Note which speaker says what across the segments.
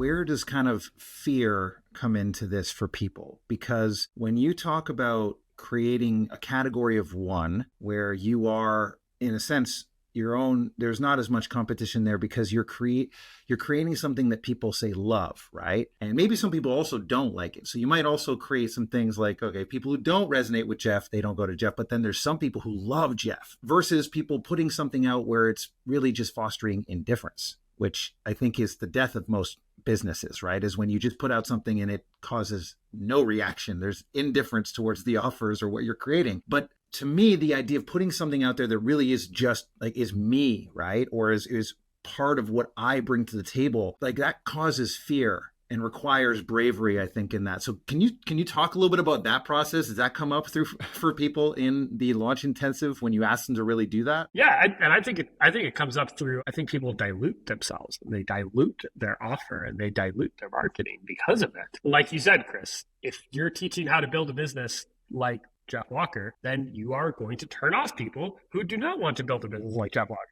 Speaker 1: where does kind of fear come into this for people? Because when you talk about creating a category of one where you are, in a sense, your own, there's not as much competition there because you're creating something that people say love, right? And maybe some people also don't like it. So you might also create some things like, okay, people who don't resonate with Jeff, they don't go to Jeff, but then there's some people who love Jeff versus people putting something out where it's really just fostering indifference, which I think is the death of most businesses, right? Is when you just put out something and it causes no reaction. There's indifference towards the offers or what you're creating. But to me, the idea of putting something out there that really is just like is me, right? Or is part of what I bring to the table, like that causes fear and requires bravery, I think, in that. So can you talk a little bit about that process? Does that come up through for people in the launch intensive when you ask them to really do that?
Speaker 2: Yeah, and I think it comes up through, I think people dilute themselves. They dilute their offer and they dilute their marketing because of it. Like you said, Chris, if you're teaching how to build a business like Jeff Walker, then you are going to turn off people who do not want to build a business like Jeff Walker.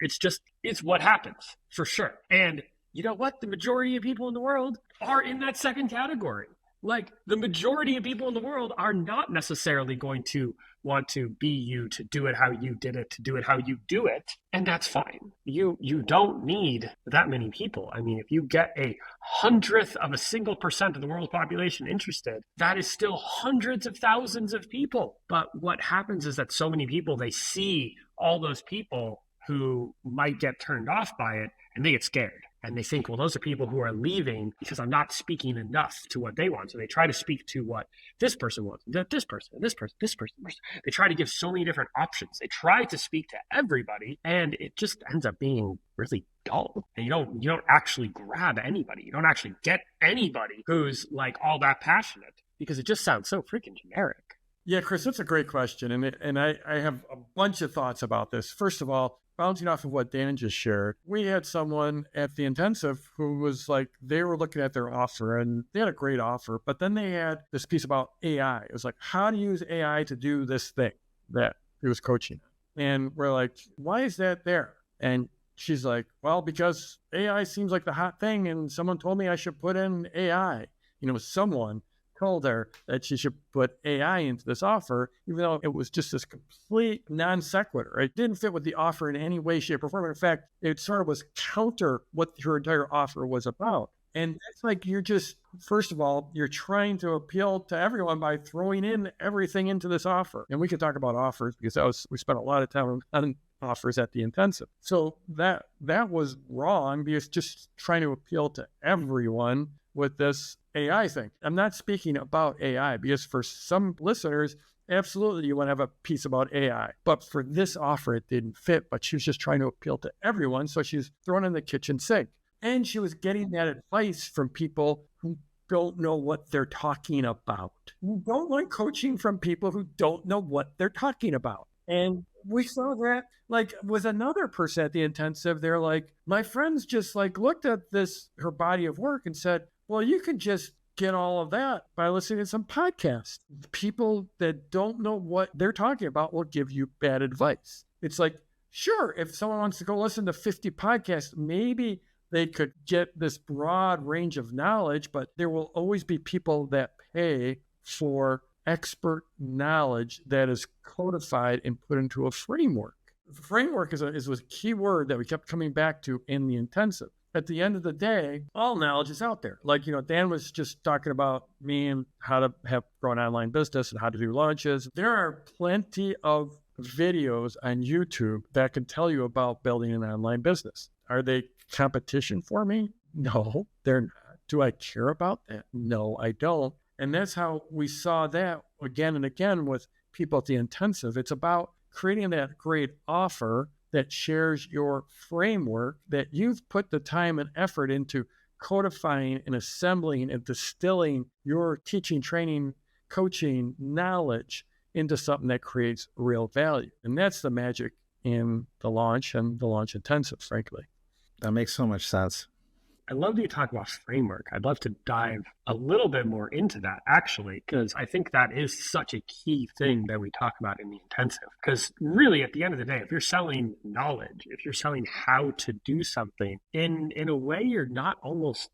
Speaker 2: It's what happens for sure. And you know what? The majority of people in the world are in that second category. Like the majority of people in the world are not necessarily going to want to be you, to do it how you did it, to do it how you do it. And that's fine. You don't need that many people. I mean, if you get 1/100th of a single percent of the world's population interested, that is still hundreds of thousands of people. But what happens is that so many people, they see all those people who might get turned off by it and they get scared. And they think, well, those are people who are leaving because I'm not speaking enough to what they want. So they try to speak to what this person wants, this person, this person, this person. They try to give so many different options. They try to speak to everybody, and it just ends up being really dull. And you don't actually grab anybody. You don't actually get anybody who's like all that passionate because it just sounds so freaking generic.
Speaker 3: Yeah, Chris, that's a great question. And I have a bunch of thoughts about this. First of all, bouncing off of what Dan just shared, we had someone at the intensive who was like, they were looking at their offer and they had a great offer, but then they had this piece about AI. It was like, how to use AI to do this thing that he was coaching. And we're like, why is that there? And she's like, well, because AI seems like the hot thing. And someone told me I should put in AI. Someone told her that she should put AI into this offer, even though it was just this complete non sequitur. It didn't fit with the offer in any way, shape, or form. In fact, it sort of was counter what her entire offer was about. And that's like, first of all, you're trying to appeal to everyone by throwing in everything into this offer. And we could talk about offers because we spent a lot of time on offers at the intensive. So that was wrong because just trying to appeal to everyone with this AI thing. I'm not speaking about AI because for some listeners, absolutely you want to have a piece about AI. But for this offer, it didn't fit, but she was just trying to appeal to everyone. So she's thrown in the kitchen sink. And she was getting that advice from people who don't know what they're talking about. You don't want coaching from people who don't know what they're talking about. And we saw that like with another person at the intensive. They're like, my friends just like looked at her body of work and said, well, you can just get all of that by listening to some podcasts. People that don't know what they're talking about will give you bad advice. It's like, sure, if someone wants to go listen to 50 podcasts, maybe they could get this broad range of knowledge, but there will always be people that pay for expert knowledge that is codified and put into a framework. The framework is a key word that we kept coming back to in the intensive. At the end of the day, all knowledge is out there. Like, Dan was just talking about me and how to have grow an online business and how to do launches. There are plenty of videos on YouTube that can tell you about building an online business. Are they competition for me? No, they're not. Do I care about that? No, I don't. And that's how we saw that again and again with people at the intensive. It's about creating that great offer that shares your framework that you've put the time and effort into codifying and assembling and distilling your teaching, training, coaching knowledge into something that creates real value. And that's the magic in the launch and the launch intensive, frankly.
Speaker 1: That makes so much sense.
Speaker 2: I love that you talk about framework. I'd love to dive a little bit more into that actually, because I think that is such a key thing that we talk about in the intensive. Because really, at the end of the day, if you're selling knowledge, if you're selling how to do something, in a way, you're not almost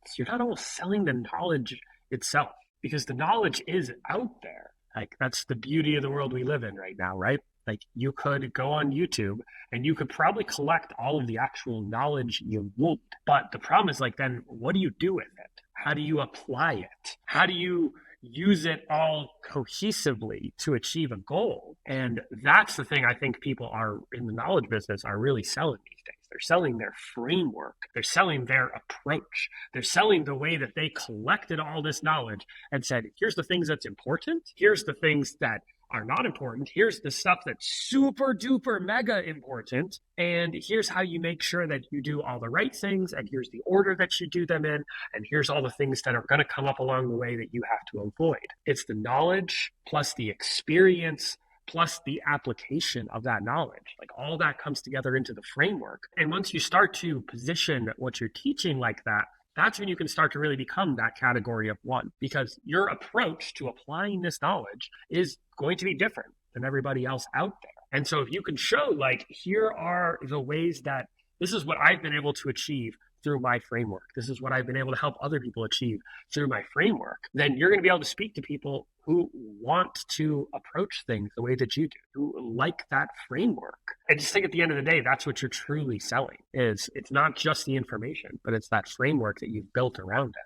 Speaker 2: selling the knowledge itself, because the knowledge is out there. Like, that's the beauty of the world we live in right now, right? Like, you could go on YouTube and you could probably collect all of the actual knowledge you want. But the problem is, like, then what do you do with it? How do you apply it? How do you use it all cohesively to achieve a goal? And that's the thing I think people are in the knowledge business are really selling these days. They're selling their framework. They're selling their approach. They're selling the way that they collected all this knowledge and said, here's the things that's important. Here's the things that are not important. Here's the stuff that's super duper mega important. And here's how you make sure that you do all the right things. And here's the order that you do them in. And here's all the things that are going to come up along the way that you have to avoid. It's the knowledge plus the experience plus the application of that knowledge. Like, all that comes together into the framework. And once you start to position what you're teaching like that, that's when you can start to really become that category of one, because your approach to applying this knowledge is going to be different than everybody else out there. And so if you can show, like, here are the ways that this is what I've been able to achieve through my framework, this is what I've been able to help other people achieve through my framework, then you're going to be able to speak to people who want to approach things the way that you do, who like that framework. I just think at the end of the day, that's what you're truly selling. Is it's not just the information, but it's that framework that you've built around it.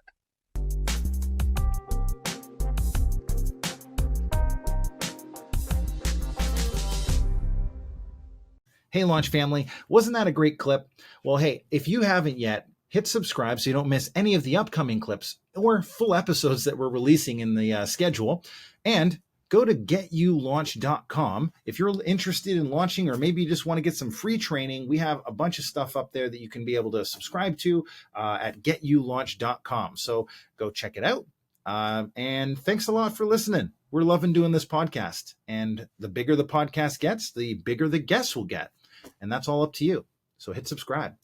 Speaker 1: Hey, Launch family, wasn't that a great clip? Well, hey, if you haven't yet, hit subscribe so you don't miss any of the upcoming clips or full episodes that we're releasing in the schedule. And go to getyoulaunch.com. If you're interested in launching, or maybe you just want to get some free training, we have a bunch of stuff up there that you can be able to subscribe to at getyoulaunch.com. So go check it out. And thanks a lot for listening. We're loving doing this podcast. And the bigger the podcast gets, the bigger the guests will get. And that's all up to you. So hit subscribe.